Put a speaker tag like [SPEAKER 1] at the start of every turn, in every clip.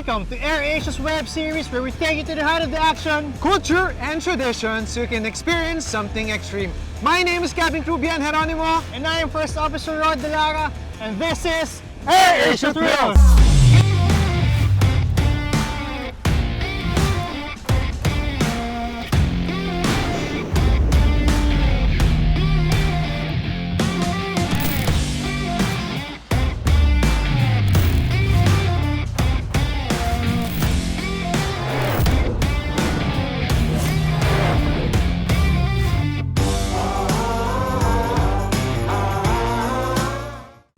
[SPEAKER 1] Welcome to AirAsia's web series where we take you to the heart of the action, culture, and tradition so you can experience something extreme. My name is Captain Geronimo, and I am First Officer Rod de Lara, and this is AirAsia Thrills!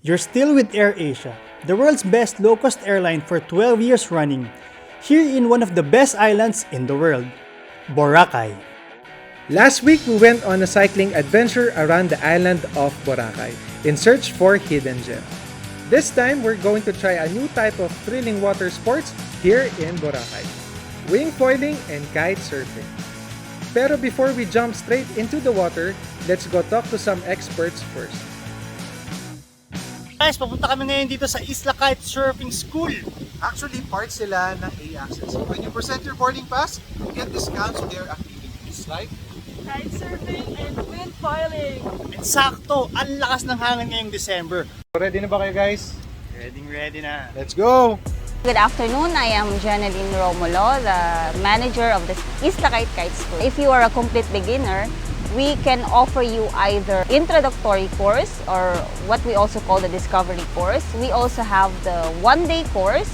[SPEAKER 1] You're still with AirAsia, the world's best low-cost airline for 12 years running, here in one of the best islands in the world, Boracay.
[SPEAKER 2] Last week, we went on a cycling adventure around the island of Boracay in search for hidden gems. This time, we're going to try a new type of thrilling water sports here in Boracay, wing foiling and kite surfing. Pero before we jump straight into the water, let's go talk to some experts first.
[SPEAKER 1] Guys, papunta kami ngayon dito sa Isla Kitesurfing School.
[SPEAKER 3] Actually, part sila ng AirAsia. So when you present your boarding pass, you get discounts on their activities like
[SPEAKER 4] Kite surfing and wind foiling.
[SPEAKER 1] And sakto, ang lakas ng hangin ngayong December.
[SPEAKER 3] Ready na ba kayo guys?
[SPEAKER 1] Ready na.
[SPEAKER 3] Let's go!
[SPEAKER 4] Good afternoon, I am Jeneline Romulo, the manager of the Isla Kite School. If you are a complete beginner, we can offer you either introductory course or what we also call the discovery course. We also have the one-day course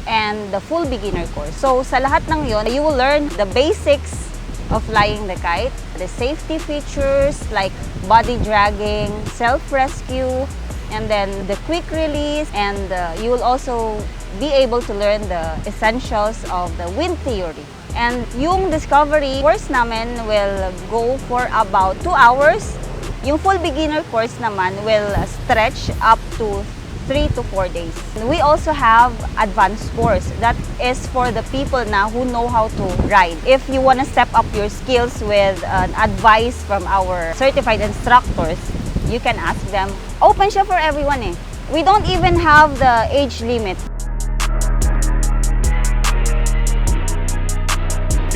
[SPEAKER 4] and the full beginner course. So sa lahat ng yon, you will learn the basics of flying the kite, the safety features like body dragging, self-rescue, and then the quick release, and you will also be able to learn the essentials of the wind theory. And yung discovery course namin will go for about 2 hours. Yung full beginner course naman will stretch up to 3 to 4 days. We also have advanced course that is for the people na who know how to ride. If you want to step up your skills with advice from our certified instructors, you can ask them. Open siya for everyone eh. We don't even have the age limit.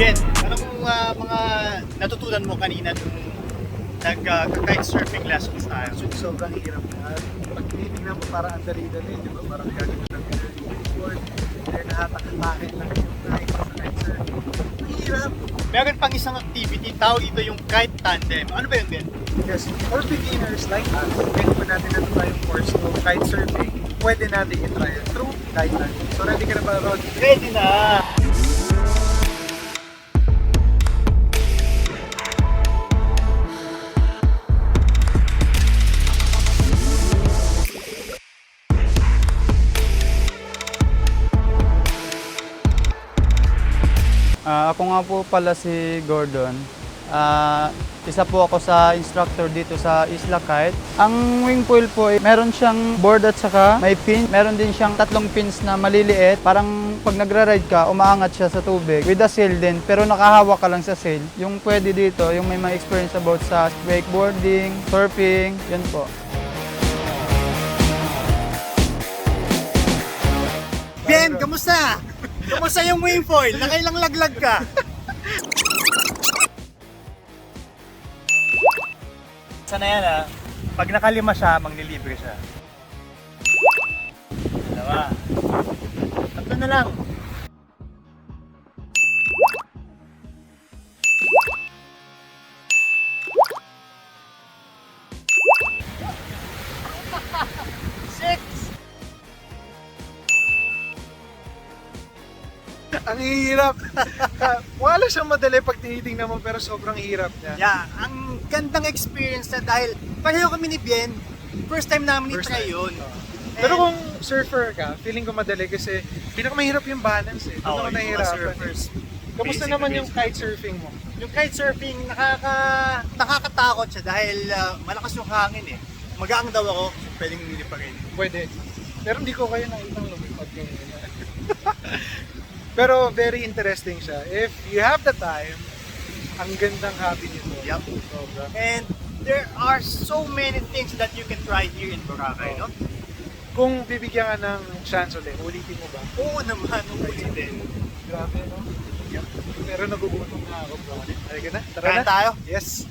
[SPEAKER 1] Ben, anong mga natutunan mo kanina nung nag-kitesurfing lessons tayo?
[SPEAKER 3] Sobrang hirap na. Pag tinitingnan mo parang ang dali-dali, di ba? Parang gagawin lang yung board, then nahatak-hatakin lang yung kite sa kitesurfing. Hirap!
[SPEAKER 1] Meron pang isang activity, tawag ito yung kite tandem. Ano ba yun, Ben?
[SPEAKER 3] Yes, for beginners like us, pwede po natin na try yung course ng kitesurfing. Pwede natin i-try through kite tandem. So ready ka na ba, Rod?
[SPEAKER 1] Ready na!
[SPEAKER 5] Ako nga po pala si Gordon. Isa po ako sa instructor dito sa Isla Kite. Ang wing foil po, meron siyang board at saka may pin. Meron din siyang 3 pins na maliliit. Parang pag nagra-ride ka, umaangat siya sa tubig. With a sail din, pero nakahawak ka lang sa sail. Yung pwede dito, yung may mga experience about sa wakeboarding, surfing, yun po.
[SPEAKER 1] Ben, kamusta? Kamusta yung wing foil? Nakailang laglag ka? Sana yan ha. Pag nakalima siya, manglilibre siya. Dalawa. Tatlo na lang.
[SPEAKER 3] Ang hirap! Wala siyang madali pag tinitingnan mo pero sobrang hirap niya.
[SPEAKER 1] Yeah, ang gandang experience na dahil pareho kami ni Bien, first time namin
[SPEAKER 3] First
[SPEAKER 1] i-try
[SPEAKER 3] time.
[SPEAKER 1] yun.
[SPEAKER 3] Pero kung surfer ka, feeling ko madali kasi pinakamahirap yung balance eh. Doon ako
[SPEAKER 1] yung mga
[SPEAKER 3] nahihirapan.
[SPEAKER 1] surfers,
[SPEAKER 3] Kamusta
[SPEAKER 1] basic
[SPEAKER 3] naman
[SPEAKER 1] na
[SPEAKER 3] yung
[SPEAKER 1] basic.
[SPEAKER 3] kitesurfing mo?
[SPEAKER 1] Yung kitesurfing, nakakatakot siya dahil malakas yung hangin eh. Magaang daw ako, so pwedeng hindi pa rin.
[SPEAKER 3] Pwede. Pero hindi ko kayo nakitang lumipad ngayon. Pero very interesting siya. If you have the time, ang gandang hobby nito.
[SPEAKER 1] Yup.
[SPEAKER 3] Sobra.
[SPEAKER 1] And there are so many things that you can try here in Boracay, no?
[SPEAKER 2] Kung bibigyan ka ng chance ulit, ulitin mo ba?
[SPEAKER 3] Oo naman, ulitin.
[SPEAKER 2] Grabe, no? Pero nagugutom na ako, bro. Halika na, tara
[SPEAKER 3] Kain
[SPEAKER 2] na.
[SPEAKER 3] tayo?
[SPEAKER 2] Yes.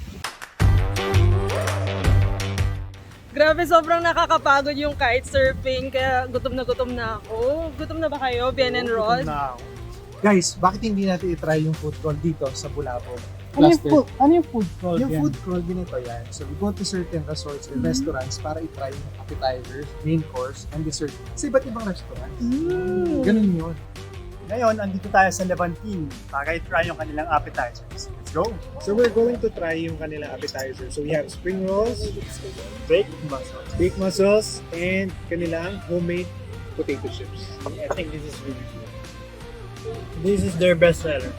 [SPEAKER 6] Grabe, sobrang nakakapagod yung kitesurfing, kaya gutom na ako. Gutom na ba kayo, Bien and Rod?
[SPEAKER 2] Guys, bakit hindi natin i-try yung food crawl dito sa Bulabog?
[SPEAKER 3] Ano yung food crawl?
[SPEAKER 2] Yung food crawl, ganito yan. So, we go to certain resorts or restaurants para i-try yung appetizers, main course, and dessert. Sa iba't ibang restaurant. Ganun yun.
[SPEAKER 3] Ngayon, andito tayo sa Laventina para i-try yung kanilang appetizers. Let's go!
[SPEAKER 2] So, we're going to try yung kanilang appetizers. So, we have spring rolls,
[SPEAKER 3] Baked mussels.
[SPEAKER 2] baked mussels, and kanilang homemade potato chips.
[SPEAKER 3] I think this is really good. This is their best seller.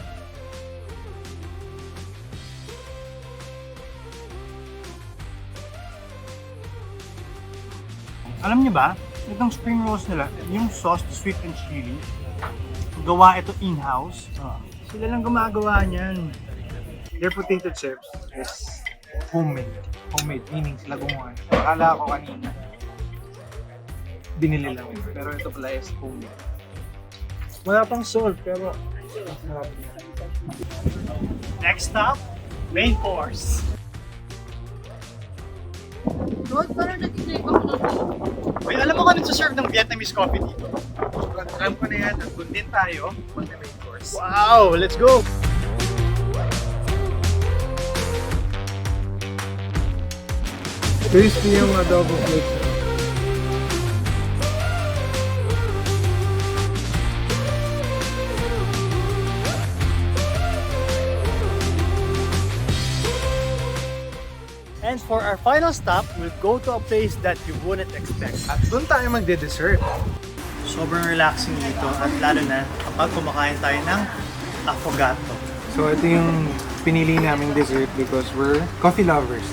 [SPEAKER 3] Alam niyo ba, itong spring rolls nila, yung sauce, sweet and chili, gawa ito in-house. Sila lang gumagawa niyan.
[SPEAKER 2] Their potato chips is homemade. Homemade, meaning sila gumawa. Akala ko kanina, binili lang yun. Pero ito pala is homemade. Wala pang salt, pero masarap niya.
[SPEAKER 3] Next stop, main course.
[SPEAKER 6] Rod, parang nag-take ako na to.
[SPEAKER 3] Wait, alam mo kung ano serve ng Vietnamese coffee dito?
[SPEAKER 2] Alam ko na yan, nandun din tayo mag-main course.
[SPEAKER 3] Wow, let's go!
[SPEAKER 2] Crispy yung adobo flakes.
[SPEAKER 3] And for our final stop, we'll go to a place that you wouldn't expect.
[SPEAKER 2] At doon tayo magde-dessert.
[SPEAKER 3] Sobrang relaxing dito at lalo na kapag kumakain tayo ng affogato.
[SPEAKER 2] So ito yung pinili naming dessert because we're coffee lovers.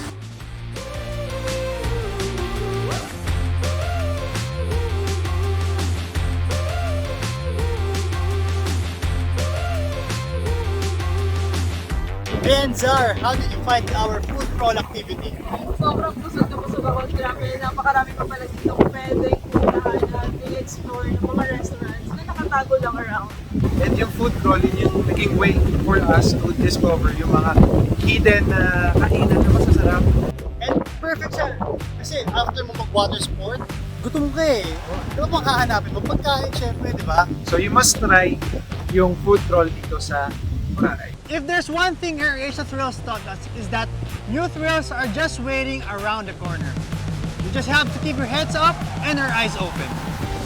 [SPEAKER 3] And Xzar, how did you find our food crawl activity?
[SPEAKER 6] Sobrang busog ako. Grabe, napakarami pa pala dito kung pwedeng puntahan natin, explore ng mga restaurants na nakatago lang around.
[SPEAKER 2] And yung food crawl, yun yung naging way for us to discover yung mga hidden kainan na masasarap.
[SPEAKER 3] And perfect siya. Kasi after mo mag-water sport, gutom ka eh. Ano pang hahanapin mo? Pagkain syempre, di ba?
[SPEAKER 2] So you must try yung food crawl dito sa Boracay.
[SPEAKER 1] If there's one thing AirAsia Thrills taught us is that new thrills are just waiting around the corner. You just have to keep your heads up and your eyes open.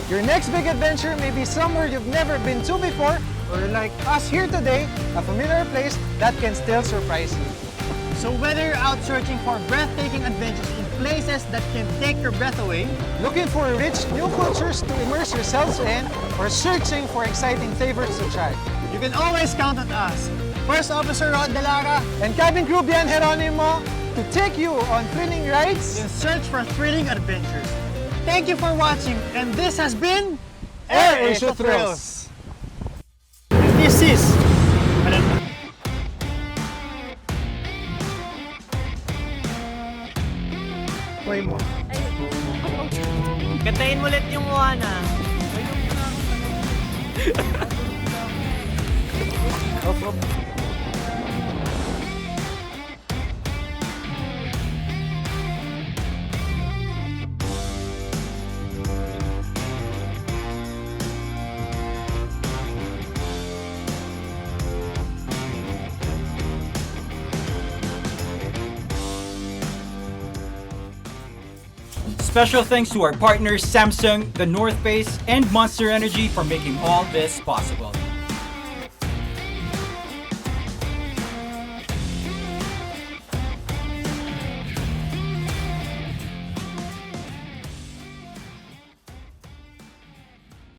[SPEAKER 1] Your next big adventure may be somewhere you've never been to before, or like us here today, a familiar place that can still surprise you. So whether you're out searching for breathtaking adventures in places that can take your breath away, looking for rich new cultures to immerse yourselves in, or searching for exciting flavors to try, you can always count on us, First Officer Rod de Lara and cabin crew Geronimo, to take you on thrilling rides in search for thrilling adventures. Thank you for watching, and this has been AirAsia Thrills.
[SPEAKER 3] This is...
[SPEAKER 2] Try mo.
[SPEAKER 1] Kantahin mo ulit yung Moana.
[SPEAKER 2] No problem.
[SPEAKER 7] Special thanks to our partners Samsung, The North Face, and Monster Energy for making all this possible.